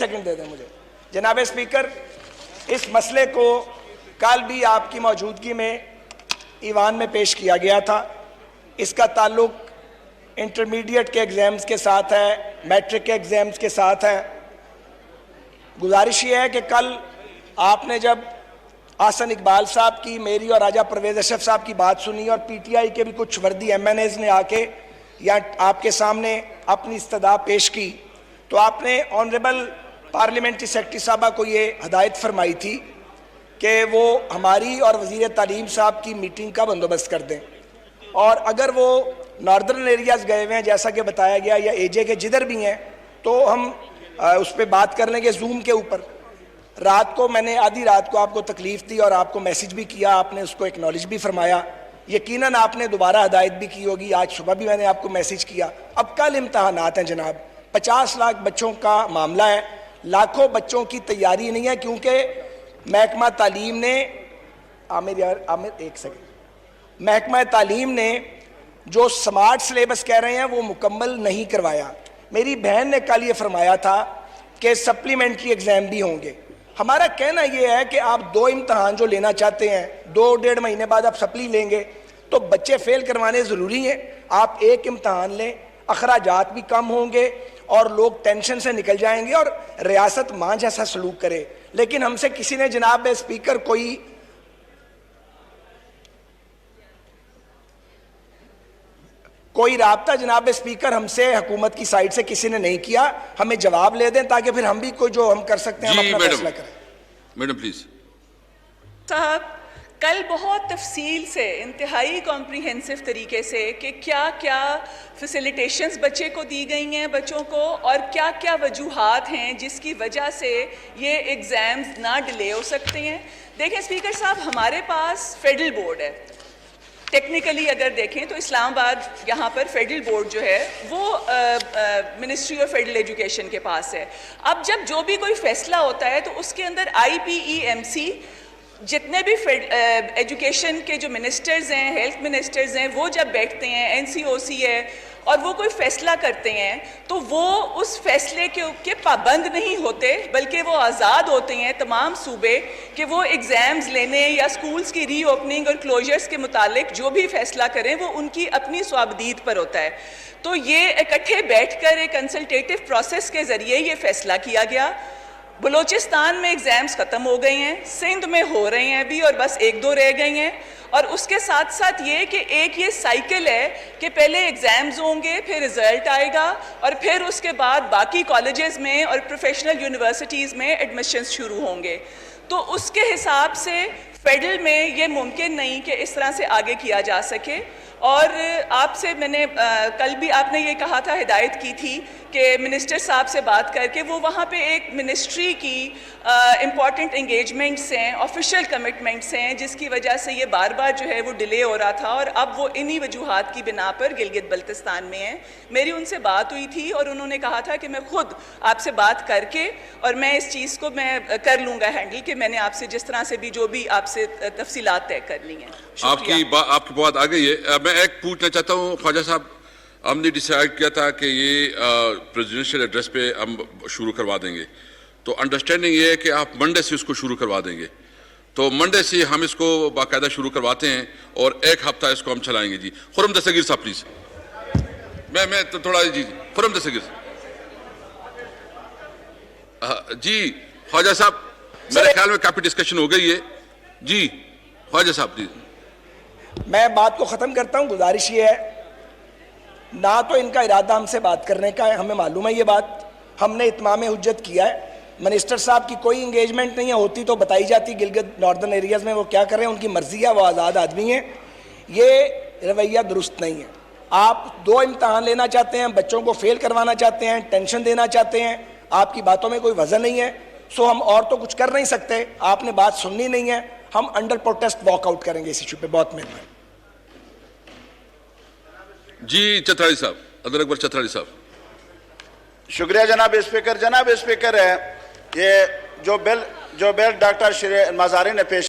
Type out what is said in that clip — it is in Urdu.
سیکنڈ دے دیں مجھے. جناب اسپیکر، اس مسئلے کو کل بھی آپ کی موجودگی میں ایوان میں پیش کیا گیا تھا. اس کا تعلق انٹرمیڈیٹ کے ایگزامز کے ساتھ ہے، میٹرک کے ایگزامز کے ساتھ ہے. گزارش یہ ہے کہ کل آپ نے جب آسن اقبال صاحب کی، میری اور راجہ پرویز اشرف صاحب کی بات سنی اور پی ٹی آئی کے بھی کچھ وردی ایم این ایز نے آ کے یا آپ کے سامنے اپنی استدعا پیش کی، تو آپ نے آنریبل پارلیمنٹری سیکرٹری صاحبہ کو یہ ہدایت فرمائی تھی کہ وہ ہماری اور وزیر تعلیم صاحب کی میٹنگ کا بندوبست کر دیں، اور اگر وہ ناردرن ایریاز گئے ہوئے ہیں جیسا کہ بتایا گیا یا اے جے کے جدھر بھی ہیں تو ہم اس پہ بات کر لیں گے زوم کے اوپر. رات کو میں نے آدھی رات کو آپ کو تکلیف دی اور آپ کو میسج بھی کیا، آپ نے اس کو ایکنالج بھی فرمایا. یقیناً آپ نے دوبارہ ہدایت بھی کی ہوگی، آج صبح بھی میں نے آپ کو میسج کیا. اب کل امتحانات ہیں جناب، 50 لاکھ بچوں کا معاملہ ہے، لاکھوں بچوں کی تیاری نہیں ہے، کیونکہ محکمہ تعلیم نے محکمہ تعلیم نے جو سمارٹ سلیبس کہہ رہے ہیں وہ مکمل نہیں کروایا. میری بہن نے کل یہ فرمایا تھا کہ سپلیمنٹری ایگزام بھی ہوں گے. ہمارا کہنا یہ ہے کہ آپ 2 امتحان جو لینا چاہتے ہیں، 2-1.5 مہینے بعد آپ سپلی لیں گے تو بچے فیل کروانے ضروری ہیں. آپ ایک امتحان لیں، اخراجات بھی کم ہوں گے اور لوگ ٹینشن سے نکل جائیں گے اور ریاست ماں جیسا سلوک کرے. لیکن ہم سے کسی نے جناب اسپیکر کوئی رابطہ جناب اسپیکر ہم سے حکومت کی سائٹ سے کسی نے نہیں کیا. ہمیں جواب لے دیں تاکہ پھر ہم بھی کوئی جو ہم کر سکتے ہیں ہم اپنا فیصلہ کریں. Madam please. صاحب، کل بہت تفصیل سے، انتہائی کمپریہنسو طریقے سے کہ کیا کیا فیسیلیٹیشنز بچے کو دی گئی ہیں بچوں کو، اور کیا کیا وجوہات ہیں جس کی وجہ سے یہ ایگزامز نہ ڈیلے ہو سکتے ہیں. دیکھیں اسپیکر صاحب، ہمارے پاس فیڈرل بورڈ ہے. ٹیکنیکلی اگر دیکھیں تو اسلام آباد یہاں پر فیڈرل بورڈ جو ہے وہ منسٹری آف فیڈرل ایجوکیشن کے پاس ہے. اب جب جو بھی کوئی فیصلہ ہوتا ہے تو اس کے اندر آئی پی ای ایم سی، جتنے بھی ایجوکیشن کے جو منسٹرز ہیں، ہیلتھ منسٹرز ہیں، وہ جب بیٹھتے ہیں، این سی او سی ہے، اور وہ کوئی فیصلہ کرتے ہیں تو وہ اس فیصلے کے پابند نہیں ہوتے، بلکہ وہ آزاد ہوتے ہیں تمام صوبے کہ وہ ایگزامز لینے یا سکولز کی ری اوپننگ اور کلوجرز کے متعلق جو بھی فیصلہ کریں وہ ان کی اپنی صوابدید پر ہوتا ہے. تو یہ اکٹھے بیٹھ کر ایک کنسلٹیٹو پروسیس کے ذریعے یہ فیصلہ کیا گیا. بلوچستان میں ایگزامز ختم ہو گئے ہیں، سندھ میں ہو رہے ہیں ابھی اور بس 1-2 رہ گئی ہیں. اور اس کے ساتھ ساتھ یہ کہ ایک یہ سائیکل ہے کہ پہلے ایگزامز ہوں گے، پھر رزلٹ آئے گا، اور پھر اس کے بعد باقی کالجز میں اور پروفیشنل یونیورسٹیز میں ایڈمیشنز شروع ہوں گے. تو اس کے حساب سے فیڈرل میں یہ ممکن نہیں کہ اس طرح سے آگے کیا جا سکے. اور آپ سے میں نے کل بھی آپ نے یہ کہا تھا، ہدایت کی تھی کہ منسٹر صاحب سے بات کر کے وہ وہاں پہ ایک منسٹری کی امپورٹنٹ انگیجمنٹس ہیں، آفیشیل کمٹمنٹس ہیں، جس کی وجہ سے یہ بار بار جو ہے وہ ڈیلے ہو رہا تھا، اور اب وہ انہی وجوہات کی بنا پر گلگت بلتستان میں ہیں. میری ان سے بات ہوئی تھی اور انہوں نے کہا تھا کہ میں خود آپ سے بات کر کے اور میں اس چیز کو میں کر لوں گا ہینڈل، کہ میں نے آپ سے جس طرح سے بھی جو بھی آپ سے تفصیلات طے کرنی ہیں. آپ کی بات آ گئی ہے. میں ایک پوچھنا چاہتا ہوں خواجہ صاحب، ہم نے ڈیسائیڈ کیا تھا کہ یہ پریزیڈنشیل ایڈریس پہ ہم شروع کروا دیں گے، تو انڈرسٹینڈنگ یہ ہے کہ آپ منڈے سے اس کو شروع کروا دیں گے. تو منڈے سے ہم اس کو باقاعدہ شروع کرواتے ہیں اور 1 ہفتہ اس کو ہم چلائیں گے. جی خرم دستگیر صاحب پلیز. میں تو تھوڑا جی خرم دستگیر جی. خواجہ صاحب میرے خیال میں کافی ڈسکشن ہو گئی ہے. جی خواجہ صاحب پلیز. میں بات کو ختم کرتا ہوں. گزارش یہ ہے، نہ تو ان کا ارادہ ہم سے بات کرنے کا ہے، ہمیں معلوم ہے یہ بات. ہم نے اتمام حجت کیا ہے. منسٹر صاحب کی کوئی انگیجمنٹ نہیں ہے، ہوتی تو بتائی جاتی. گلگت ناردرن ایریاز میں وہ کیا کر رہے ہیں ان کی مرضی ہے، وہ آزاد آدمی ہیں. یہ رویہ درست نہیں ہے. آپ 2 امتحان لینا چاہتے ہیں، بچوں کو فیل کروانا چاہتے ہیں، ٹینشن دینا چاہتے ہیں. آپ کی باتوں میں کوئی وزن نہیں ہے. سو ہم اور تو کچھ کر نہیں سکتے. آپ نے بات سننی نہیں ہے. ہم انڈر پروٹیسٹ واک آؤٹ کریں گے اس ایشو پہ. بہت مہربانی. جی چترالی صاحب، عبد اکبر چترالی صاحب. شکریہ جناب اسپیکر. جناب اسپیکر ہے، یہ جو بل ڈاکٹر مزاری نے پیش